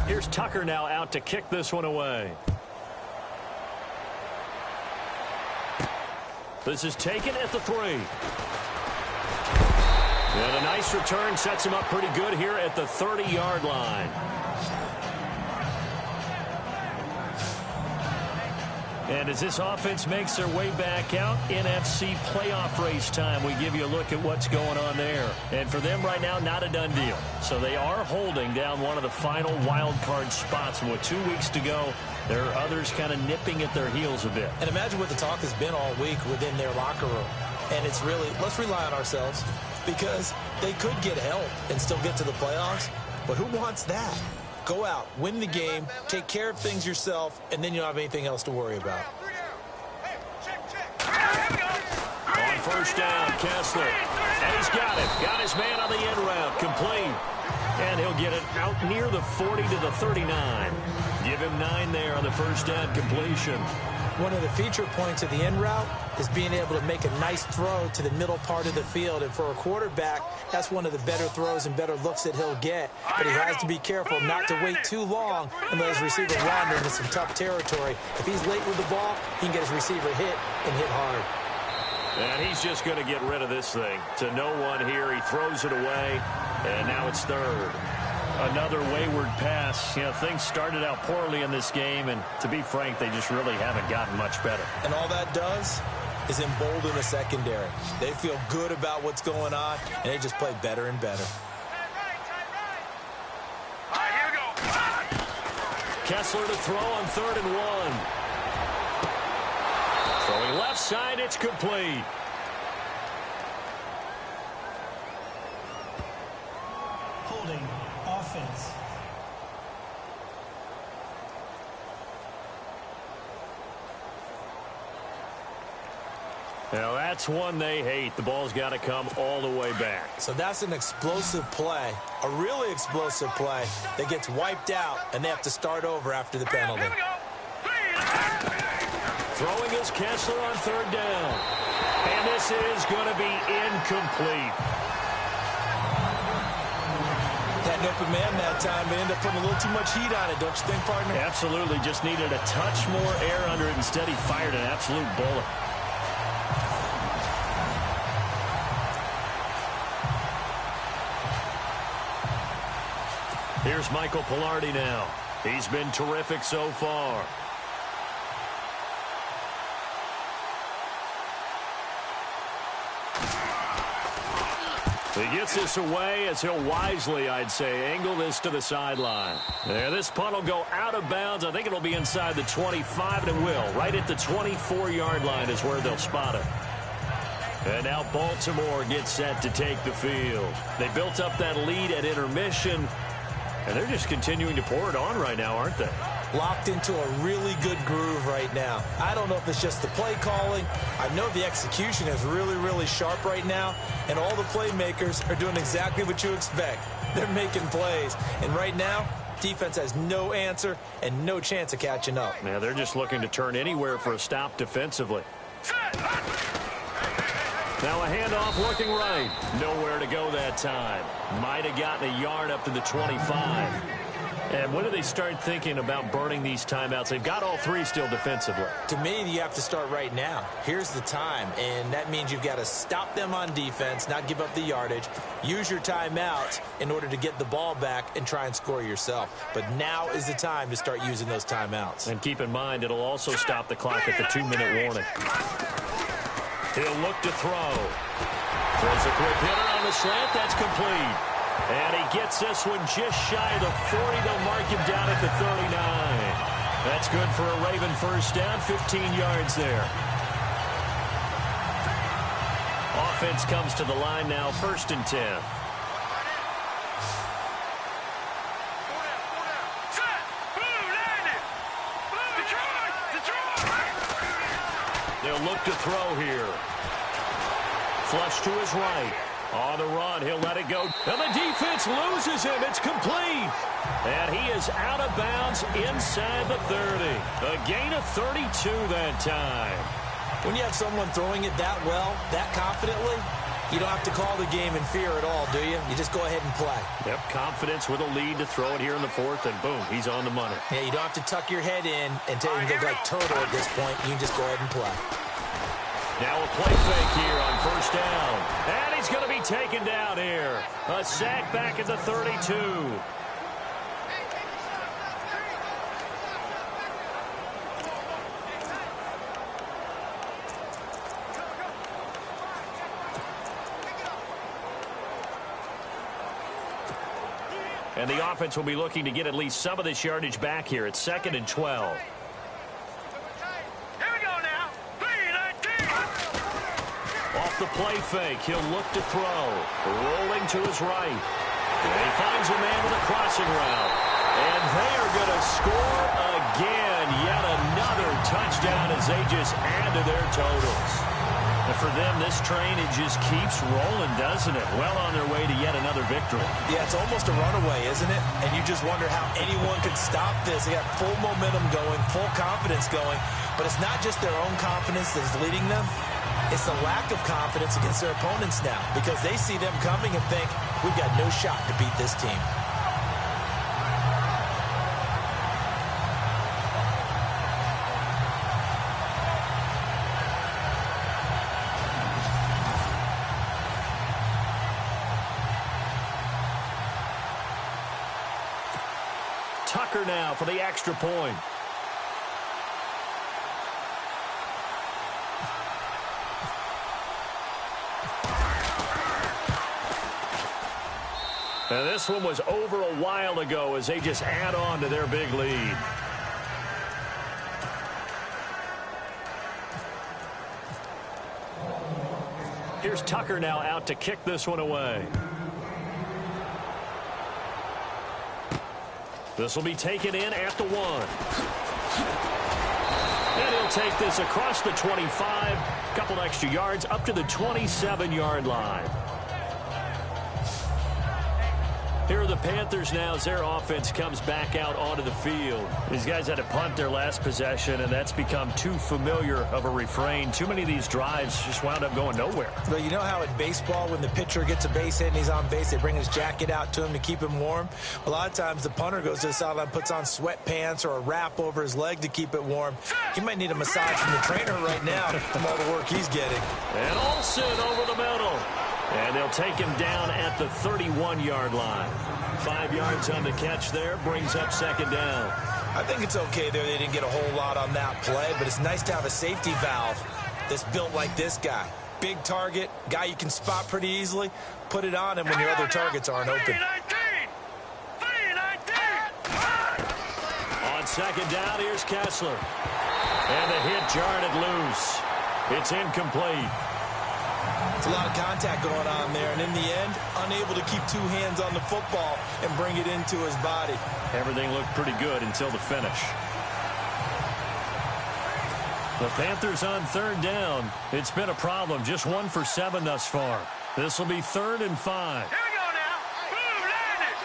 Here's Tucker now out to kick this one away. This is taken at the 3. And a nice return sets him up pretty good here at the 30-yard line. And as this offense makes their way back out, NFC playoff race time, we give you a look at what's going on there. And for them right now, not a done deal. So they are holding down one of the final wild card spots. And with 2 weeks to go, there are others kind of nipping at their heels a bit. And imagine what the talk has been all week within their locker room. And it's really, let's rely on ourselves, because they could get help and still get to the playoffs. But who wants that? Go out, win the game, take care of things yourself, and then you don't have anything else to worry about. On first down, Kessler. And he's got it. Got his man on the end route. Complete. And he'll get it out near the 40 to the 39. Give him 9 there on the first down completion. One of the feature points of the end route is being able to make a nice throw to the middle part of the field. And for a quarterback, that's one of the better throws and better looks that he'll get. But he has to be careful not to wait too long and let his receiver wander into some tough territory. If he's late with the ball, he can get his receiver hit and hit hard. And he's just going to get rid of this thing. To no one here. He throws it away, and now it's third. Another wayward pass. You know, things started out poorly in this game, and to be frank, they just really haven't gotten much better. And all that does is embolden the secondary. They feel good about what's going on, and they just play better and better. All right, here we go. Kessler to throw on 3rd and 1. Throwing left side, it's complete. Holding. Offense. Now that's one they hate. The ball's got to come all the way back. So that's an explosive play, a really explosive play that gets wiped out, and they have to start over after the penalty. Here we go. Throwing is Kessler on 3rd down. And this is going to be incomplete. Had an open man that time, but ended up putting a little too much heat on it, don't you think, partner? Absolutely. Just needed a touch more air under it. Instead, he fired an absolute bullet. Here's Michael Pilardi now. He's been terrific so far. He gets this away as he'll wisely, I'd say, angle this to the sideline. There, this punt will go out of bounds. I think it'll be inside the 25, and it will. Right at the 24-yard line is where they'll spot it. And now Baltimore gets set to take the field. They built up that lead at intermission, and they're just continuing to pour it on right now, aren't they? Locked into a really good groove right now. I don't know if it's just the play calling. I know the execution is really, really sharp right now, and all the playmakers are doing exactly what you expect. They're making plays, and right now, defense has no answer and no chance of catching up. Yeah, they're just looking to turn anywhere for a stop defensively. Now a handoff looking right. Nowhere to go that time. Might have gotten a yard up to the 25. And when do they start thinking about burning these timeouts? They've got all 3 still defensively. To me, you have to start right now. Here's the time, and that means you've got to stop them on defense, not give up the yardage. Use your timeouts in order to get the ball back and try and score yourself. But now is the time to start using those timeouts. And keep in mind, it'll also stop the clock at the 2-minute warning. He'll look to throw. Throws a quick hitter on the slant. That's complete. And he gets this one just shy of the 40. They'll mark him down at the 39. That's good for a Raven first down. 15 yards there. Offense comes to the line now. 1st and 10. They'll look to throw here. Flush to his right. On the run, he'll let it go. And the defense loses him. It's complete. And he is out of bounds inside the 30. A gain of 32 that time. When you have someone throwing it that well, that confidently, you don't have to call the game in fear at all, do you? You just go ahead and play. Yep, confidence with a lead to throw it here in the 4th, and boom, he's on the money. Yeah, you don't have to tuck your head in and look like turtle at this point. You can just go ahead and play. Now a play fake here on first down. And he's going to be taken down here. A sack back at the 32. And the offense will be looking to get at least some of this yardage back here. It's 2nd and 12. Off the play fake, he'll look to throw. Rolling to his right. And he finds a man with a crossing route. And they are going to score again. Yet another touchdown as they just add to their totals. And for them, this train, it just keeps rolling, doesn't it? Well on their way to yet another victory. Yeah, it's almost a runaway, isn't it? And you just wonder how anyone could stop this. They got full momentum going, full confidence going. But it's not just their own confidence that's leading them. It's the lack of confidence against their opponents now because they see them coming and think, we've got no shot to beat this team. Tucker now for the extra point. And this one was over a while ago as they just add on to their big lead. Here's Tucker now out to kick this one away. This will be taken in at the 1. And he'll take this across the 25. Couple extra yards up to the 27-yard line. Here are the Panthers now as their offense comes back out onto the field. These guys had to punt their last possession, and that's become too familiar of a refrain. Too many of these drives just wound up going nowhere. Well, you know how in baseball, when the pitcher gets a base hit and he's on base, they bring his jacket out to him to keep him warm? A lot of times the punter goes to the sideline, puts on sweatpants or a wrap over his leg to keep it warm. He might need a massage from the trainer right now from all the work he's getting. And Olsen over the middle. And they'll take him down at the 31-yard line. 5 yards on the catch there, brings up 2nd down. I think it's okay there. They didn't get a whole lot on that play, but it's nice to have a safety valve that's built like this guy. Big target, guy you can spot pretty easily. Put it on him when your other targets aren't open. On 2nd down, here's Kessler. And the hit jarred it loose. It's incomplete. It's a lot of contact going on there, and in the end, unable to keep 2 hands on the football and bring it into his body. Everything looked pretty good until the finish. The Panthers on 3rd down. It's been a problem. Just 1 for 7 thus far. This will be 3rd and 5. Here we go now. Boom, landed.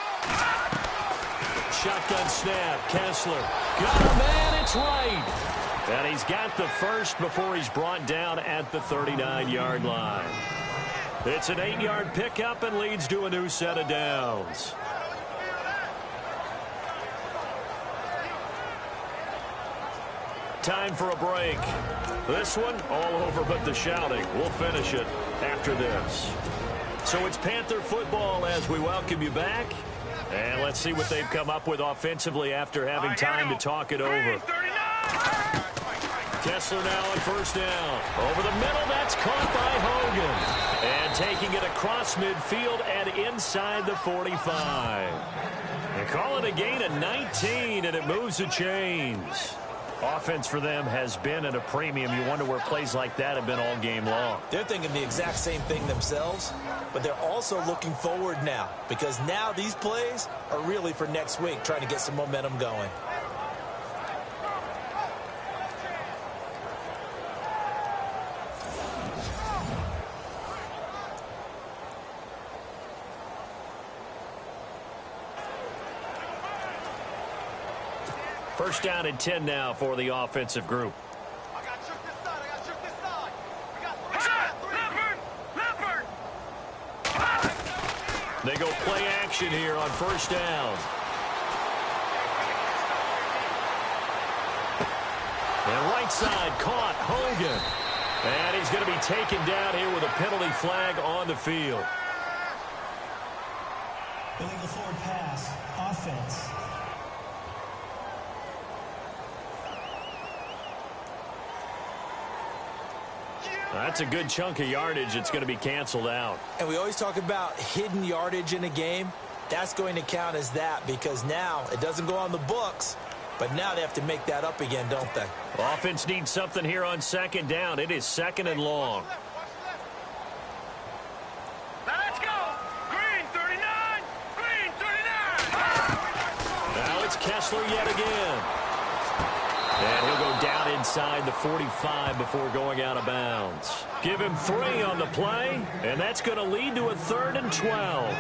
Shotgun snap. Kessler. Got him, and it's right. And he's got the first before he's brought down at the 39-yard line. It's an 8-yard pickup and leads to a new set of downs. Time for a break. This one, all over but the shouting. We'll finish it after this. So it's Panther football as we welcome you back. And let's see what they've come up with offensively after having time to talk it over. Kessler now on 1st down. Over the middle, that's caught by Hogan. And taking it across midfield and inside the 45. They call it a gain of 19, and it moves the chains. Offense for them has been at a premium. You wonder where plays like that have been all game long. They're thinking the exact same thing themselves, but they're also looking forward now because now these plays are really for next week, trying to get some momentum going. First down and 10 now for the offensive group. They go play action here on 1st down. And right side caught Hogan. And he's going to be taken down here with a penalty flag on the field. Illegal forward pass. Offense. That's a good chunk of yardage. It's going to be canceled out. And we always talk about hidden yardage in a game. That's going to count as that because now it doesn't go on the books, but now they have to make that up again, don't they? Offense needs something here on second down. It is second and long. Now let's go. Green 39. Green 39. Now it's Kessler yet again. And he'll go down inside the 45 before going out of bounds. Give him 3 on the play, and that's going to lead to a 3rd and 12.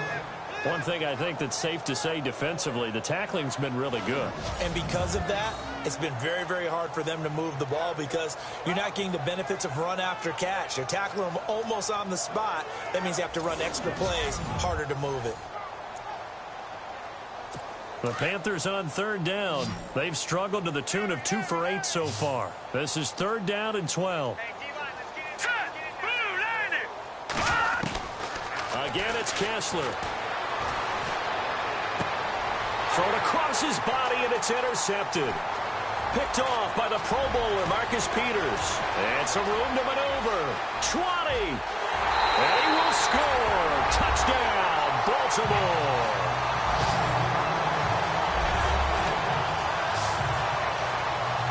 One thing I think that's safe to say defensively, the tackling's been really good. And because of that, it's been very, very hard for them to move the ball because you're not getting the benefits of run after catch. They're tackling them almost on the spot. That means you have to run extra plays, harder to move it. The Panthers on 3rd down. They've struggled to the tune of 2 for 8 so far. This is 3rd down and 12. Again, it's Kessler. Thrown across his body, and it's intercepted. Picked off by the Pro Bowler, Marcus Peters. And some room to maneuver. 20. And he will score. Touchdown, Baltimore.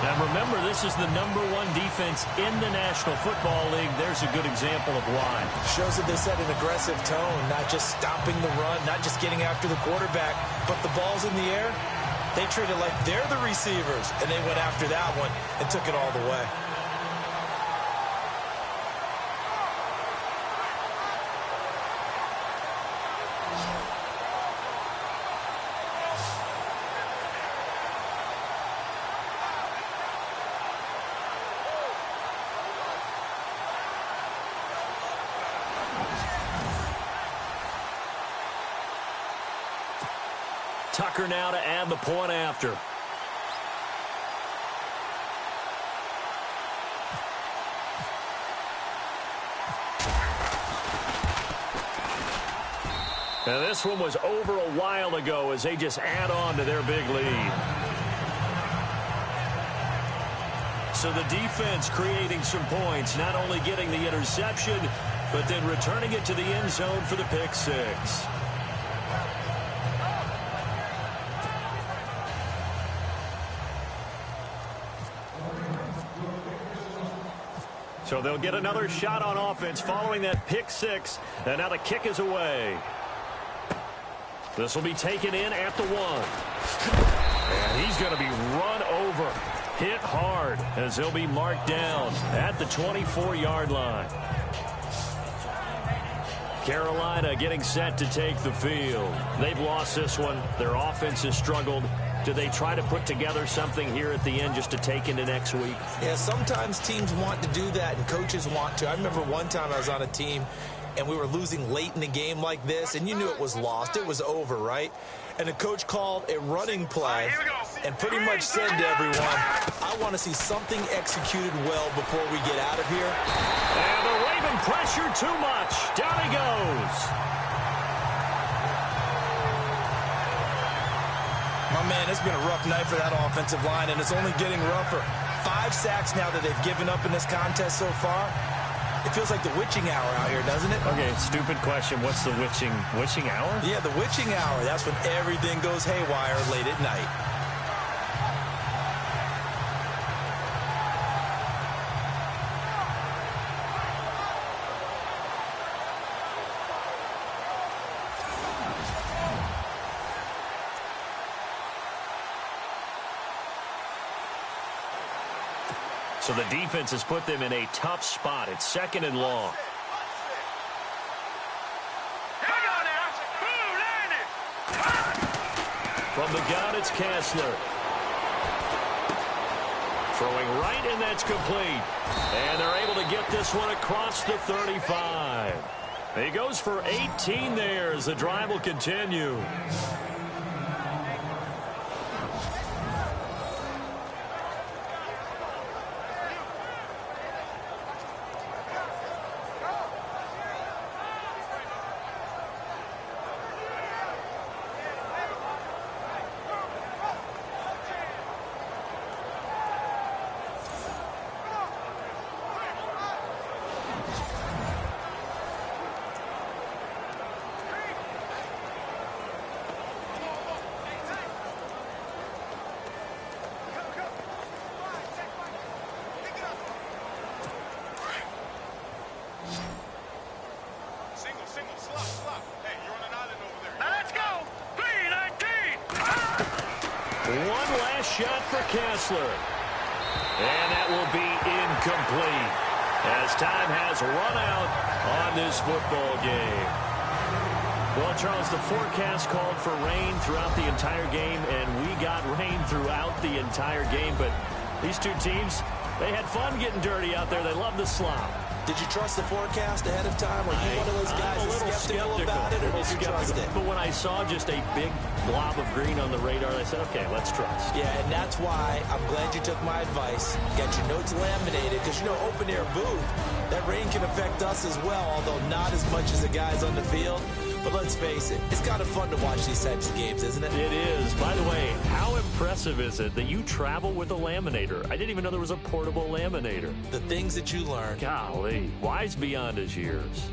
And remember, this is the #1 defense in the National Football League. There's a good example of why. Shows that they set an aggressive tone, not just stopping the run, not just getting after the quarterback, but the ball's in the air. They treat it like they're the receivers, and they went after that one and took it all the way. Tucker now to add the point after. Now this one was over a while ago as they just add on to their big lead. So the defense creating some points, not only getting the interception, but then returning it to the end zone for the pick six. So they'll get another shot on offense following that pick six. And now the kick is away. This will be taken in at the 1. And he's going to be run over. Hit hard as he'll be marked down at the 24-yard line. Carolina getting set to take the field. They've lost this one. Their offense has struggled. Do they try to put together something here at the end just to take into next week? Yeah, sometimes teams want to do that and coaches want to. I remember one time I was on a team and we were losing late in the game like this, and you knew it was lost. It was over, right? And the coach called a running play and pretty much said to everyone, I want to see something executed well before we get out of here. And the Raven pressure too much. Down he goes. My man, it's been a rough night for that offensive line, and it's only getting rougher. 5 sacks now that they've given up in this contest so far. It feels like the witching hour out here, doesn't it? Okay, stupid question. What's the witching hour? Yeah, the witching hour. That's when everything goes haywire late at night. So the defense has put them in a tough spot. It's 2nd and long. From the gun, it's Kessler. Throwing right, and that's complete. And they're able to get this one across the 35. He goes for 18 there as the drive will continue. One last shot for Kessler. And that will be incomplete as time has run out on this football game. Well, Charles, the forecast called for rain throughout the entire game, and we got rain throughout the entire game. But these two teams, they had fun getting dirty out there. They love the slop. Did you trust the forecast ahead of time? Are you one of those guys that's skeptical about it, or did you trust it? But when I saw just a big blob of green on the radar, I said, okay, let's trust. Yeah, and that's why I'm glad you took my advice. Get your notes laminated, because, you know, open-air booth, that rain can affect us as well, although not as much as the guys on the field. But let's face it, it's kind of fun to watch these types of games, isn't it? It is. By the way, how impressive is it that you travel with a laminator? I didn't even know there was a portable laminator. The things that you learn. Golly, wise beyond his years.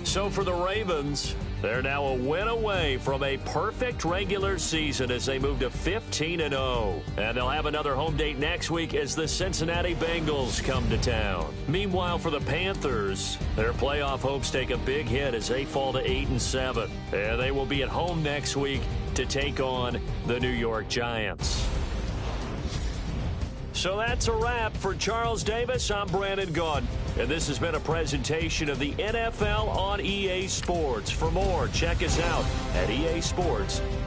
So for the Ravens, they're now a win away from a perfect regular season as they move to 15-0. And they'll have another home date next week as the Cincinnati Bengals come to town. Meanwhile, for the Panthers, their playoff hopes take a big hit as they fall to 8-7. And they will be at home next week to take on the New York Giants. So that's a wrap. For Charles Davis, I'm Brandon Gaudin. And this has been a presentation of the NFL on EA Sports. For more, check us out at EASports.com.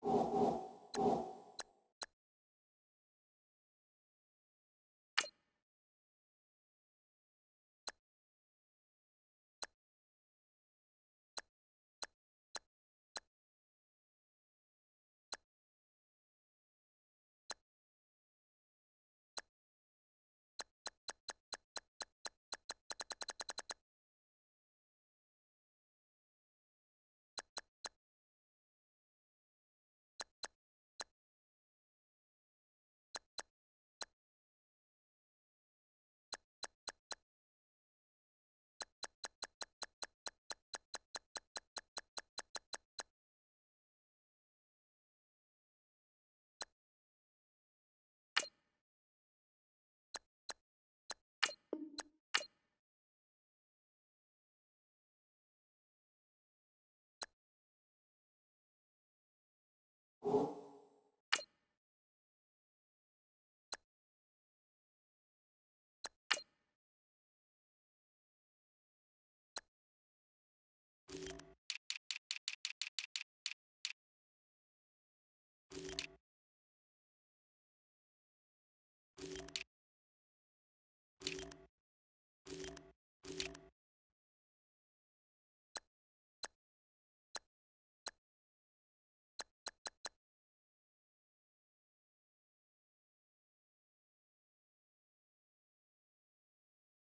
You